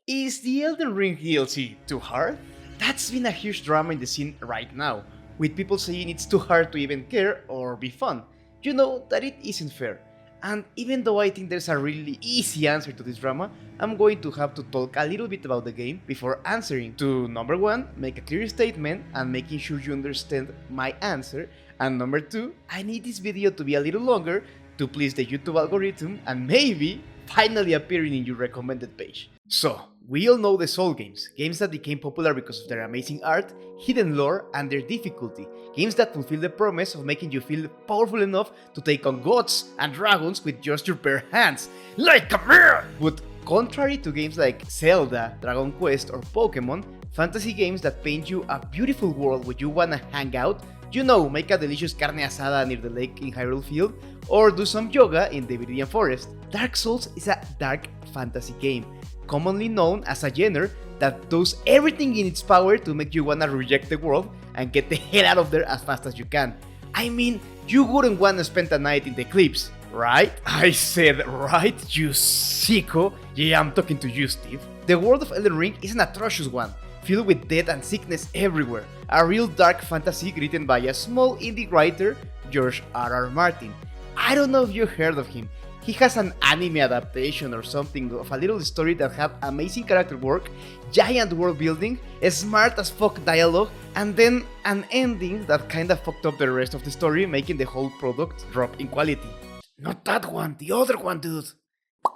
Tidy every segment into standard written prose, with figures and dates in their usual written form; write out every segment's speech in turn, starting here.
Is the Elden Ring DLC too hard? That's been a huge drama in the scene right now, with people saying it's too hard to even care or be fun. You know that it isn't fair. And even though I think there's a really easy answer to this drama, I'm going to have to talk a little bit about the game before answering. To number 1, make a clear statement and making sure you understand my answer, and number 2, I need this video to be a little longer to please the YouTube algorithm and maybe finally appearing in your recommended page. So, we all know the Soul games, games that became popular because of their amazing art, hidden lore, and their difficulty, games that fulfill the promise of making you feel powerful enough to take on gods and dragons with just your bare hands, like a mirror! But contrary to games like Zelda, Dragon Quest, or Pokemon, fantasy games that paint you a beautiful world where you wanna hang out, you know, make a delicious carne asada near the lake in Hyrule Field, or do some yoga in the Viridian Forest. Dark Souls is a dark fantasy game, commonly known as a genre that does everything in its power to make you wanna reject the world and get the hell out of there as fast as you can. I mean, you wouldn't wanna spend a night in the cliffs, right? I said right, you sicko. Yeah, I'm talking to you, Steve. The world of Elden Ring is an atrocious one, filled with death and sickness everywhere. A real dark fantasy written by a small indie writer, George R.R. Martin. I don't know if you heard of him. He has an anime adaptation or something of a little story that had amazing character work, giant world building, smart as fuck dialogue, and then an ending that kinda fucked up the rest of the story, making the whole product drop in quality. Not that one, the other one, dude.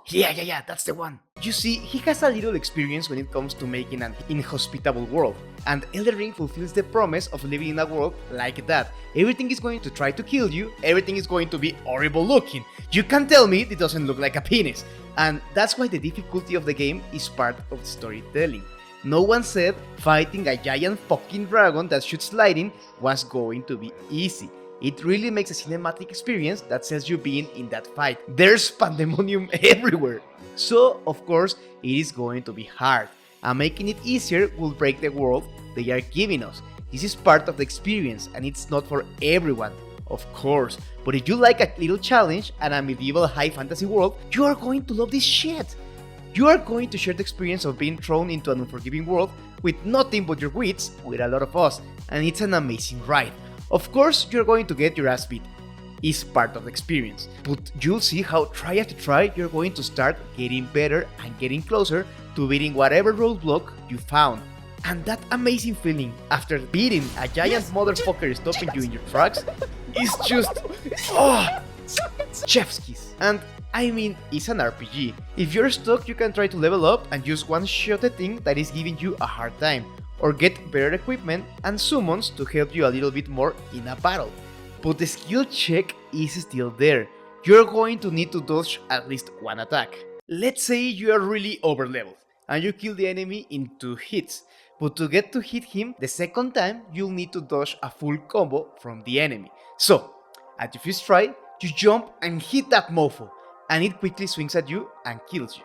Yeah, that's the one. You see, he has a little experience when it comes to making an inhospitable world, and Elden Ring fulfills the promise of living in a world like that. Everything is going to try to kill you, everything is going to be horrible looking. You can't tell me it doesn't look like a penis. And that's why the difficulty of the game is part of the storytelling. No one said fighting a giant fucking dragon that shoots lightning was going to be easy. It really makes a cinematic experience that sells you being in that fight. There's pandemonium everywhere. So, of course, it is going to be hard. And making it easier will break the world they are giving us. This is part of the experience and it's not for everyone, of course. But if you like a little challenge and a medieval high fantasy world, you are going to love this shit. You are going to share the experience of being thrown into an unforgiving world with nothing but your wits with a lot of us. And it's an amazing ride. Of course, you're going to get your ass beat. It's part of the experience. But you'll see how try after try you're going to start getting better and getting closer to beating whatever roadblock you found. And that amazing feeling after beating a giant motherfucker stopping you in your tracks is just... chef's kiss. And I mean, it's an RPG. If you're stuck, you can try to level up and just one-shot a thing that is giving you a hard time, or get better equipment and summons to help you a little bit more in a battle. But the skill check is still there. You're going to need to dodge at least one attack. Let's say you are really overleveled and you kill the enemy in 2 hits, but to get to hit him the second time, you'll need to dodge a full combo from the enemy. So, at your first try, you jump and hit that mofo, and it quickly swings at you and kills you.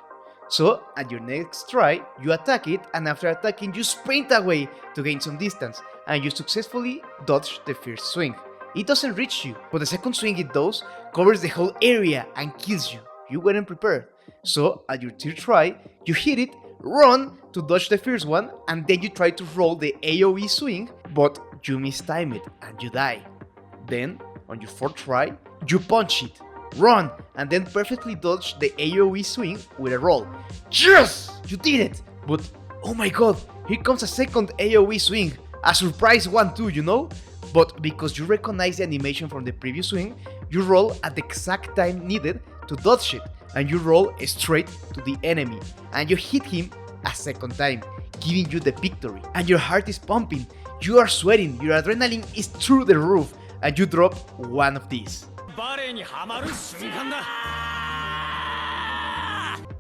So, at your next try, you attack it, and after attacking, you sprint away to gain some distance, and you successfully dodge the first swing. It doesn't reach you, but the second swing it does covers the whole area and kills you. You weren't prepared. So, at your third try, you hit it, run to dodge the first one, and then you try to roll the AoE swing, but you mistime it and you die. Then, on your fourth try, you punch it, run, and then perfectly dodge the AoE swing with a roll. Yes! You did it! But, oh my god, here comes a second AoE swing, a surprise one too, you know? But because you recognize the animation from the previous swing, you roll at the exact time needed to dodge it, and you roll straight to the enemy, and you hit him a second time, giving you the victory. And your heart is pumping, you are sweating, your adrenaline is through the roof, and you drop one of these.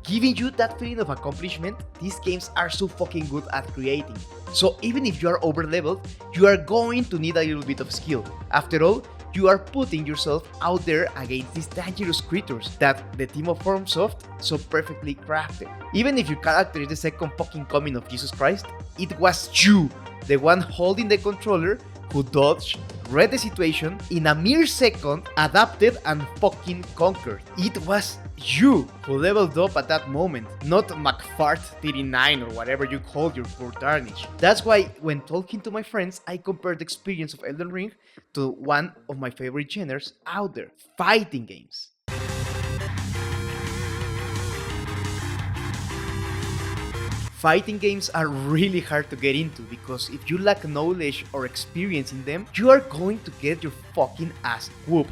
Giving you that feeling of accomplishment these games are so fucking good at creating. So even if you are overleveled, you are going to need a little bit of skill. After all, you are putting yourself out there against these dangerous creatures that the team of FromSoft so perfectly crafted. Even if your character is the second fucking coming of Jesus Christ, it was you the one holding the controller, who dodged, read the situation, in a mere second, adapted and fucking conquered. It was you who leveled up at that moment, not McFart39 or whatever you called your poor tarnish. That's why when talking to my friends, I compared the experience of Elden Ring to one of my favorite genres out there, fighting games. Fighting games are really hard to get into because if you lack knowledge or experience in them, you are going to get your fucking ass whooped.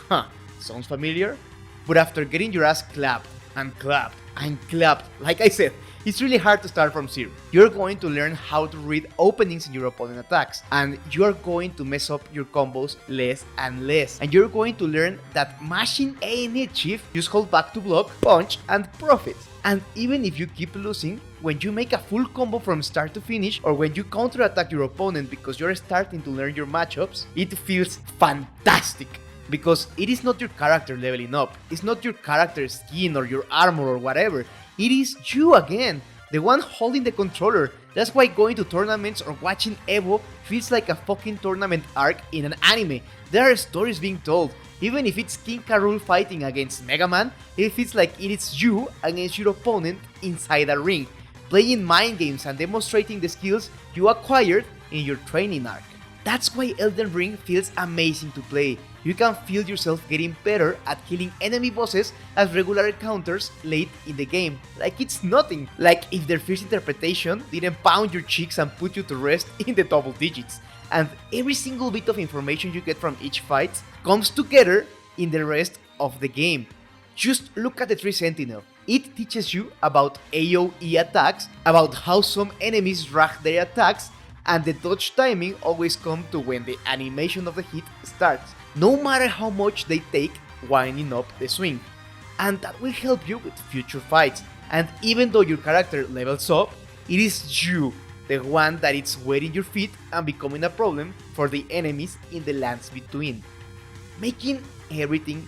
Huh, sounds familiar? But after getting your ass clapped and clapped and clapped, like I said, it's really hard to start from zero. You're going to learn how to read openings in your opponent attacks, and you're going to mess up your combos less and less. And you're going to learn that mashing A and hit shift, use hold back to block, punch, and profit. And even if you keep losing, when you make a full combo from start to finish, or when you counterattack your opponent because you're starting to learn your matchups, it feels fantastic. Because it is not your character leveling up, it's not your character skin or your armor or whatever, it is you again, the one holding the controller. That's why going to tournaments or watching Evo feels like a fucking tournament arc in an anime. There are stories being told. Even if it's King K. Rool fighting against Mega Man, it feels like it is you against your opponent inside a ring, playing mind games and demonstrating the skills you acquired in your training arc. That's why Elden Ring feels amazing to play. You can feel yourself getting better at killing enemy bosses as regular encounters late in the game, like it's nothing, like if their first interpretation didn't pound your cheeks and put you to rest in the double digits. And every single bit of information you get from each fight comes together in the rest of the game. Just look at the Tree Sentinel. It teaches you about AoE attacks, about how some enemies drag their attacks, and the dodge timing always comes to when the animation of the hit starts, no matter how much they take winding up the swing. And that will help you with future fights. And even though your character levels up, it is you, the one that is wetting your feet and becoming a problem for the enemies in the lands between. Making everything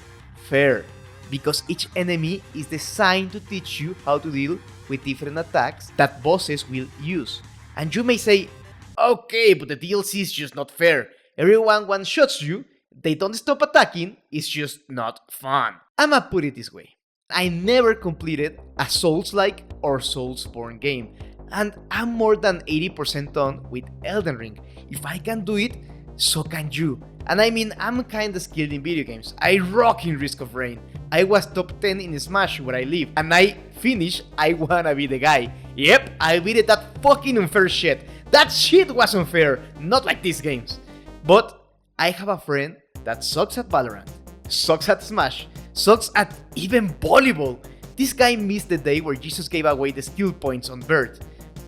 fair, because each enemy is designed to teach you how to deal with different attacks that bosses will use. And you may say, okay, but the DLC is just not fair. Everyone one-shots you, they don't stop attacking, it's just not fun. I'ma put it this way. I never completed a Souls-like or Soulsborne game, and I'm more than 80% done with Elden Ring. If I can do it, so can you. And I mean, I'm kinda skilled in video games. I rock in Risk of Rain. I was top 10 in Smash where I live, and I finished I Wanna Be the Guy. Yep, I beat that fucking unfair shit. That shit was unfair, not like these games. But I have a friend that sucks at Valorant, sucks at Smash, sucks at even volleyball. This guy missed the day where Jesus gave away the skill points on Bird.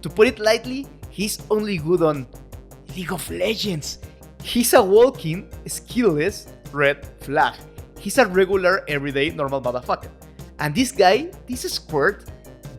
To put it lightly, he's only good on League of Legends. He's a walking, skillless red flag. He's a regular, everyday, normal motherfucker. And this guy, this squirt,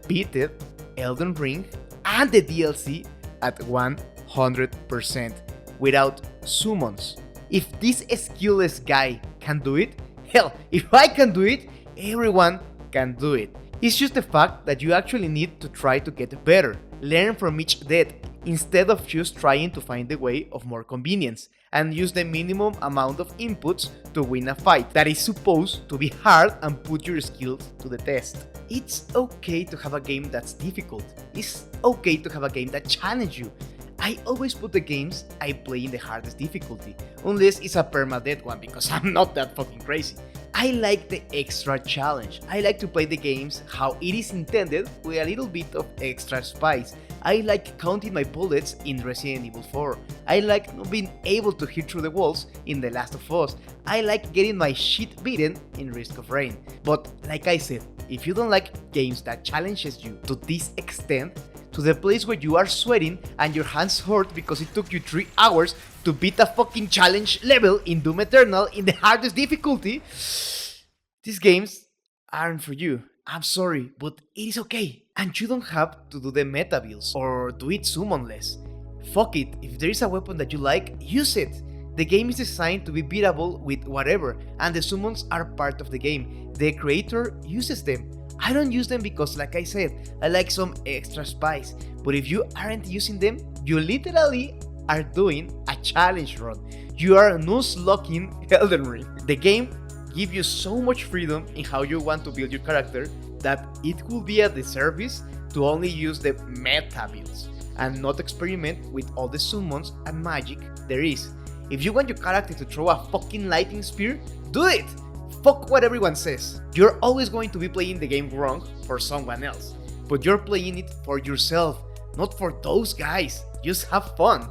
beat it, Elden Ring, and the DLC at 100% without summons. If this skillless guy can do it, hell, if I can do it, everyone can do it. It's just the fact that you actually need to try to get better, learn from each death, instead of just trying to find the way of more convenience, and use the minimum amount of inputs to win a fight that is supposed to be hard and put your skills to the test. It's okay to have a game that's difficult. It's okay to have a game that challenges you. I always put the games I play in the hardest difficulty, unless it's a permadeath one because I'm not that fucking crazy. I like the extra challenge. I like to play the games how it is intended with a little bit of extra spice. I like counting my bullets in Resident Evil 4. I like not being able to hit through the walls in The Last of Us. I like getting my shit beaten in Risk of Rain. But like I said, if you don't like games that challenges you to this extent, to the place where you are sweating and your hands hurt because it took you 3 hours to beat a fucking challenge level in Doom Eternal in the hardest difficulty, these games aren't for you. I'm sorry, but it is okay. And you don't have to do the meta builds or do it summonless. Fuck it, if there is a weapon that you like, use it. The game is designed to be beatable with whatever, and the summons are part of the game. The creator uses them. I don't use them because, like I said, I like some extra spice, but if you aren't using them, You literally are doing a challenge run. You are nuzlocking Elden Ring. The game gives you so much freedom in how you want to build your character that it will be a disservice to only use the meta builds and not experiment with all the summons and magic there is. If you want your character to throw a fucking lightning spear, do it! Fuck what everyone says. You're always going to be playing the game wrong for someone else, but you're playing it for yourself, not for those guys. Just have fun.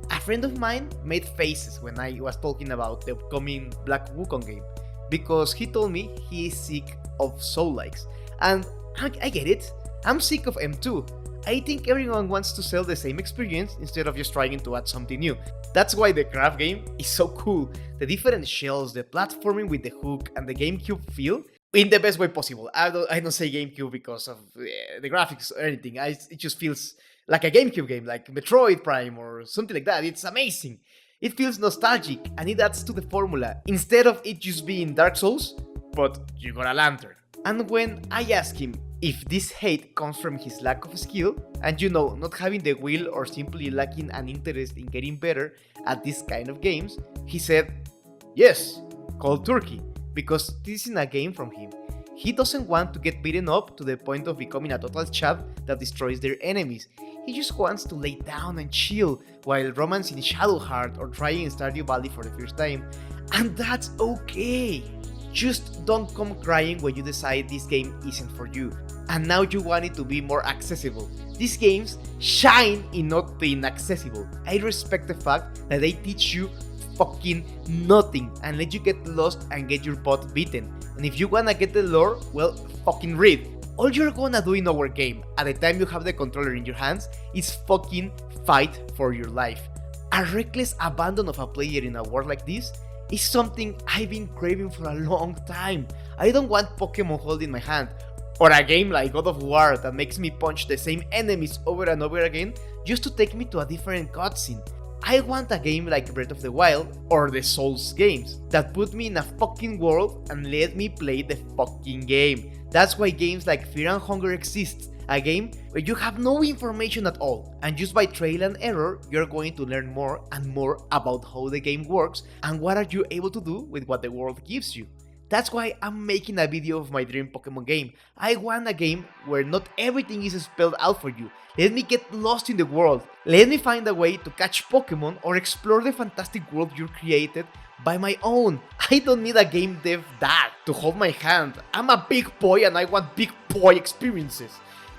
A friend of mine made faces when I was talking about the upcoming Black Wukong game, because he told me he is sick of soul-likes. And I get it, I'm sick of M2. I think everyone wants to sell the same experience instead of just trying to add something new. That's why the craft game is so cool. The different shells, the platforming with the hook, and the GameCube feel in the best way possible. I don't say GameCube because of the graphics or anything. It just feels like a GameCube game, like Metroid Prime or something like that. It's amazing. It feels nostalgic and it adds to the formula instead of it just being Dark Souls, but you got a lantern. And when I asked him if this hate comes from his lack of skill and not having the will or simply lacking an interest in getting better at this kind of games, he said, yes, cold turkey, because this isn't a game from him. He doesn't want to get beaten up to the point of becoming a total chad that destroys their enemies. He just wants to lay down and chill while romancing Shadowheart or trying Stardew Valley for the first time. And that's okay. Just don't come crying when you decide this game isn't for you, and now you want it to be more accessible. These games shine in not being accessible. I respect the fact that they teach you fucking nothing and let you get lost and get your butt beaten. And if you wanna get the lore, well, fucking read. All you're gonna do in our game, at the time you have the controller in your hands, is fucking fight for your life. A reckless abandon of a player in a world like this is something I've been craving for a long time. I don't want Pokemon holding my hand, or a game like God of War that makes me punch the same enemies over and over again just to take me to a different cutscene. I want a game like Breath of the Wild or the Souls games that put me in a fucking world and let me play the fucking game. That's why games like Fear and Hunger exist. A game where you have no information at all, and just by trial and error, you're going to learn more and more about how the game works and what are you able to do with what the world gives you. That's why I'm making a video of my dream Pokemon game. I want a game where not everything is spelled out for you. Let me get lost in the world. Let me find a way to catch Pokemon or explore the fantastic world you created by my own. I don't need a game dev dad to hold my hand. I'm a big boy and I want big boy experiences.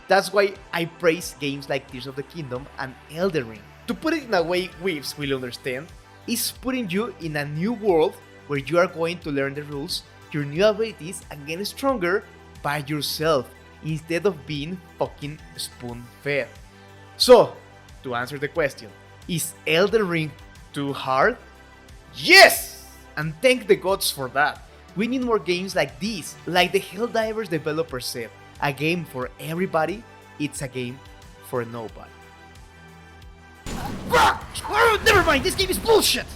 That's why I praise games like Tears of the Kingdom and Elden Ring. To put it in a way weebs will understand, is putting you in a new world where you are going to learn the rules, your new abilities, and get stronger by yourself instead of being fucking spoon-fed. So, to answer the question, is Elden Ring too hard? Yes! And thank the gods for that. We need more games like these, like the Helldivers developer said. A game for everybody, it's a game for nobody. Never mind, this game is bullshit!